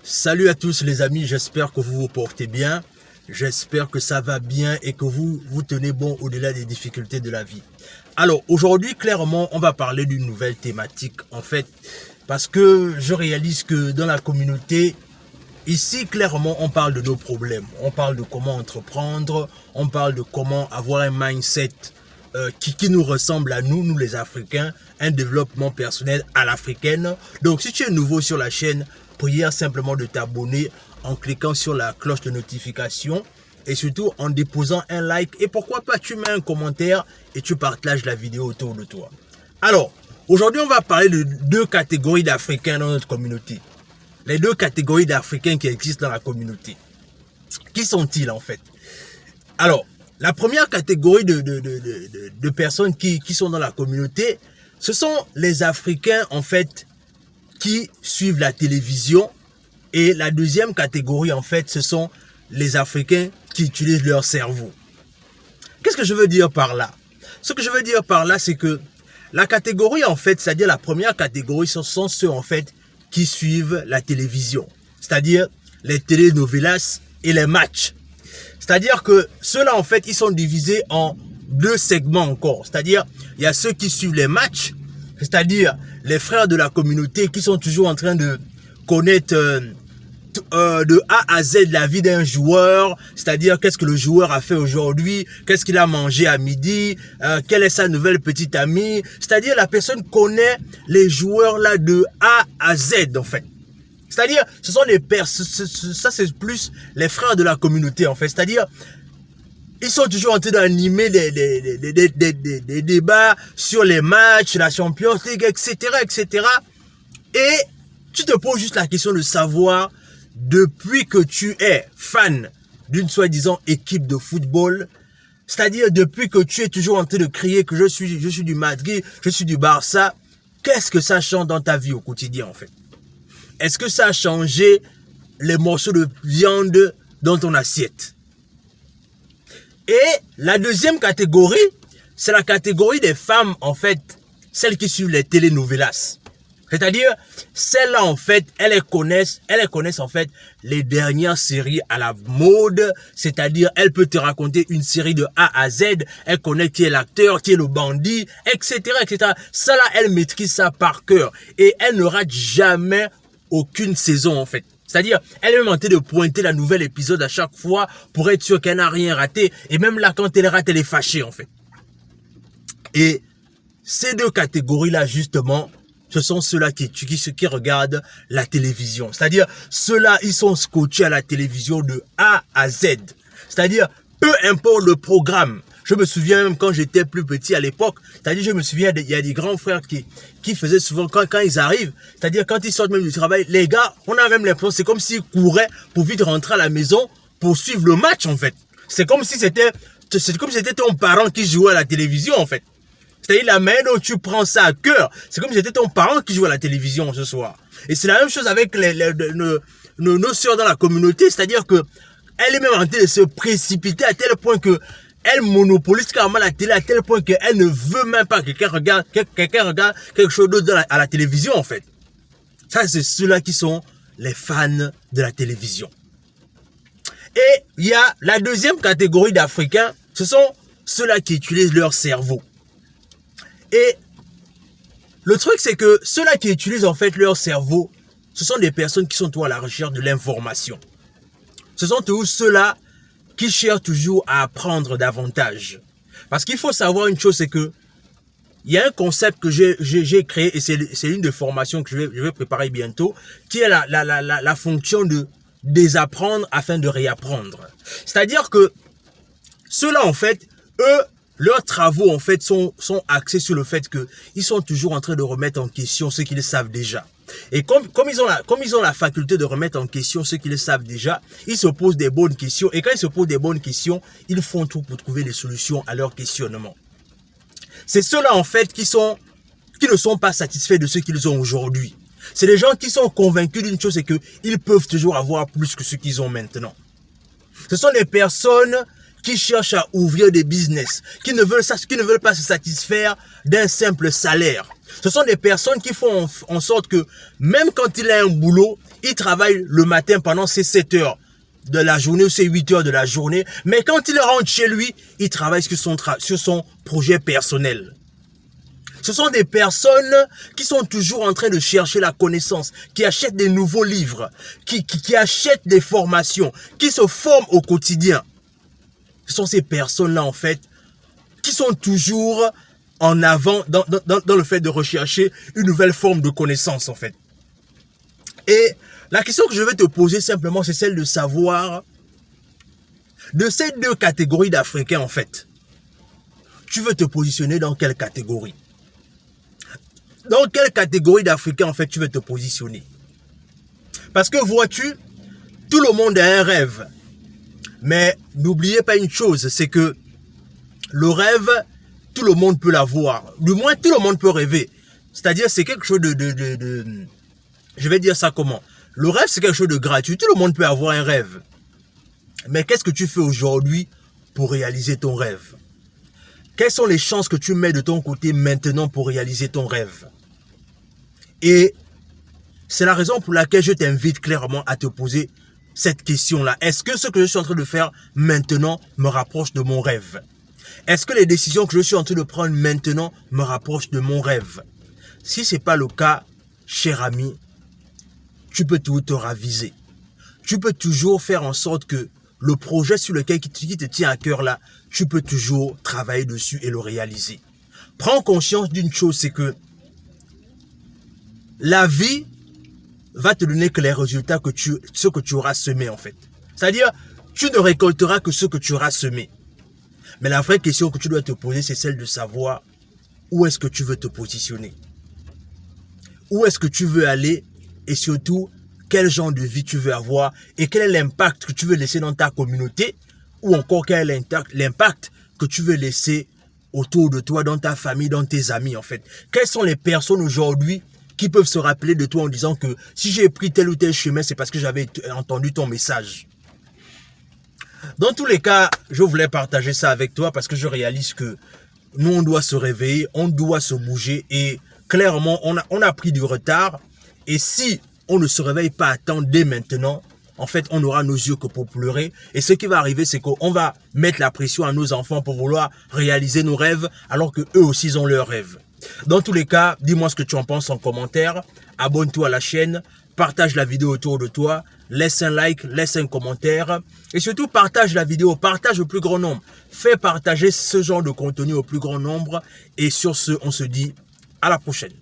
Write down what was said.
Salut à tous les amis, j'espère que vous vous portez bien. J'espère que ça va bien et que vous tenez bon au-delà des difficultés de la vie. Alors aujourd'hui, clairement, on va parler d'une nouvelle thématique en fait. Parce que je réalise que dans la communauté, ici, clairement, on parle de nos problèmes. On parle de comment entreprendre, on parle de comment avoir un mindset qui nous ressemble à nous les Africains, un développement personnel à l'africaine. Donc si tu es nouveau sur la chaîne, prière simplement de t'abonner en cliquant sur la cloche de notification et surtout en déposant un like et pourquoi pas tu mets un commentaire et tu partages la vidéo autour de toi. Alors, aujourd'hui on va parler de deux catégories d'Africains dans notre communauté. Les deux catégories d'Africains qui existent dans la communauté. Qui sont-ils en fait? Alors, la première catégorie de personnes qui sont dans la communauté, ce sont les Africains en fait qui suivent la télévision. Et la deuxième catégorie en fait, ce sont les Africains qui utilisent leur cerveau. Qu'est-ce que je veux dire par là? Ce que je veux dire par là, c'est que la catégorie en fait, c'est-à-dire la première catégorie, ce sont ceux en fait qui suivent la télévision. C'est-à-dire les telenovelas et les matchs. C'est-à-dire que ceux-là, en fait, ils sont divisés en deux segments encore. C'est-à-dire, il y a ceux qui suivent les matchs, c'est-à-dire les frères de la communauté qui sont toujours en train de connaître de A à Z la vie d'un joueur, c'est-à-dire qu'est-ce que le joueur a fait aujourd'hui, qu'est-ce qu'il a mangé à midi, quelle est sa nouvelle petite amie. C'est-à-dire la personne connaît les joueurs là de A à Z en fait. C'est-à-dire, ce sont les ça c'est plus les frères de la communauté en fait. C'est-à-dire, ils sont toujours en train d'animer des débats sur les matchs, la Champions League, etc., etc. Et tu te poses juste la question de savoir, depuis que tu es fan d'une soi-disant équipe de football, c'est-à-dire depuis que tu es toujours en train de crier que je suis du Madrid, je suis du Barça, qu'est-ce que ça change dans ta vie au quotidien en fait? Est-ce que ça a changé les morceaux de viande dans ton assiette? Et la deuxième catégorie, c'est la catégorie des femmes, en fait, celles qui suivent les telenovelas. C'est-à-dire, celles-là, en fait, elles connaissent en fait les dernières séries à la mode. C'est-à-dire, elles peuvent te raconter une série de A à Z. Elles connaissent qui est l'acteur, qui est le bandit, etc., etc. Ça, là, elles maîtrisent ça par cœur. Et elles ne ratent jamais aucune saison en fait. C'est-à-dire, elle est même en train de pointer la nouvelle épisode à chaque fois pour être sûre qu'elle n'a rien raté. Et même là, quand elle rate, elle est fâchée en fait. Et ces deux catégories-là, justement, ce sont ceux-là qui regardent la télévision. C'est-à-dire, ceux-là, ils sont scotchés à la télévision de A à Z. C'est-à-dire, peu importe le programme. Je me souviens même quand j'étais plus petit à l'époque, c'est-à-dire je me souviens, il y a des grands frères qui faisaient souvent quand ils arrivent, c'est-à-dire quand ils sortent même du travail, les gars, on a même l'impression, c'est comme s'ils couraient pour vite rentrer à la maison pour suivre le match en fait. C'est comme si c'était ton parent qui jouait à la télévision en fait. C'est-à-dire la manière dont tu prends ça à cœur, c'est comme si c'était ton parent qui jouait à la télévision ce soir. Et c'est la même chose avec nos sœurs dans la communauté, c'est-à-dire que elle est même en train de se précipiter à tel point que elle monopolise carrément la télé à tel point qu'elle ne veut même pas que quelqu'un regarde quelque chose d'autre à la télévision en fait. Ça, c'est ceux-là qui sont les fans de la télévision. Et il y a la deuxième catégorie d'Africains, ce sont ceux-là qui utilisent leur cerveau. Et le truc, c'est que ceux-là qui utilisent en fait leur cerveau, ce sont des personnes qui sont toujours à la recherche de l'information. Ce sont tous ceux-là qui cherchent toujours à apprendre davantage. Parce qu'il faut savoir une chose, c'est que il y a un concept que j'ai créé, et c'est une des formations que je vais préparer bientôt, qui est la fonction de désapprendre afin de réapprendre. C'est-à-dire que ceux-là, en fait, eux, leurs travaux, en fait, sont axés sur le fait qu'ils sont toujours en train de remettre en question ce qu'ils savent déjà. Et comme ils ont la faculté de remettre en question ce qu'ils savent déjà, ils se posent des bonnes questions. Et quand ils se posent des bonnes questions, ils font tout pour trouver des solutions à leurs questionnements. C'est ceux-là, en fait, qui ne sont pas satisfaits de ce qu'ils ont aujourd'hui. C'est des gens qui sont convaincus d'une chose, c'est qu'ils peuvent toujours avoir plus que ce qu'ils ont maintenant. Ce sont des personnes qui cherchent à ouvrir des business, qui ne veulent pas se satisfaire d'un simple salaire. Ce sont des personnes qui font en sorte que même quand il a un boulot, il travaille le matin pendant ces 7 heures de la journée ou ces 8 heures de la journée, mais quand il rentre chez lui, il travaille sur son projet personnel. Ce sont des personnes qui sont toujours en train de chercher la connaissance, qui achètent des nouveaux livres, qui achètent des formations, qui se forment au quotidien. Ce sont ces personnes-là, en fait, qui sont toujours en avant dans le fait de rechercher une nouvelle forme de connaissance, en fait. Et la question que je vais te poser simplement, c'est celle de savoir, de ces deux catégories d'Africains, en fait, tu veux te positionner dans quelle catégorie? Dans quelle catégorie d'Africains, en fait, tu veux te positionner? Parce que, vois-tu, tout le monde a un rêve. Mais n'oubliez pas une chose, c'est que le rêve, tout le monde peut l'avoir. Du moins, tout le monde peut rêver. C'est-à-dire, c'est quelque chose je vais dire ça comment? Le rêve, c'est quelque chose de gratuit. Tout le monde peut avoir un rêve. Mais qu'est-ce que tu fais aujourd'hui pour réaliser ton rêve? Quelles sont les chances que tu mets de ton côté maintenant pour réaliser ton rêve? Et c'est la raison pour laquelle je t'invite clairement à te poser cette question-là. Est-ce que ce que je suis en train de faire maintenant me rapproche de mon rêve? Est-ce que les décisions que je suis en train de prendre maintenant me rapprochent de mon rêve? Si ce n'est pas le cas, cher ami, tu peux tout te raviser. Tu peux toujours faire en sorte que le projet sur lequel qui te tient à cœur là, tu peux toujours travailler dessus et le réaliser. Prends conscience d'une chose, c'est que la vie va te donner que les résultats ce que tu auras semé en fait. C'est-à-dire, tu ne récolteras que ce que tu auras semé. Mais la vraie question que tu dois te poser, c'est celle de savoir où est-ce que tu veux te positionner. Où est-ce que tu veux aller et surtout, quel genre de vie tu veux avoir et quel est l'impact que tu veux laisser dans ta communauté ou encore quel est l'impact que tu veux laisser autour de toi, dans ta famille, dans tes amis en fait. Quelles sont les personnes aujourd'hui qui peuvent se rappeler de toi en disant que si j'ai pris tel ou tel chemin, c'est parce que j'avais entendu ton message. Dans tous les cas, je voulais partager ça avec toi parce que je réalise que nous, on doit se réveiller, on doit se bouger et clairement, on a pris du retard. Et si on ne se réveille pas à temps dès maintenant, en fait, on aura nos yeux que pour pleurer. Et ce qui va arriver, c'est qu'on va mettre la pression à nos enfants pour vouloir réaliser nos rêves alors que eux aussi ont leurs rêves. Dans tous les cas, dis-moi ce que tu en penses en commentaire. Abonne-toi à la chaîne, partage la vidéo autour de toi, laisse un like, laisse un commentaire. Et surtout, partage la vidéo, partage au plus grand nombre. Fais partager ce genre de contenu au plus grand nombre. Et sur ce, on se dit à la prochaine.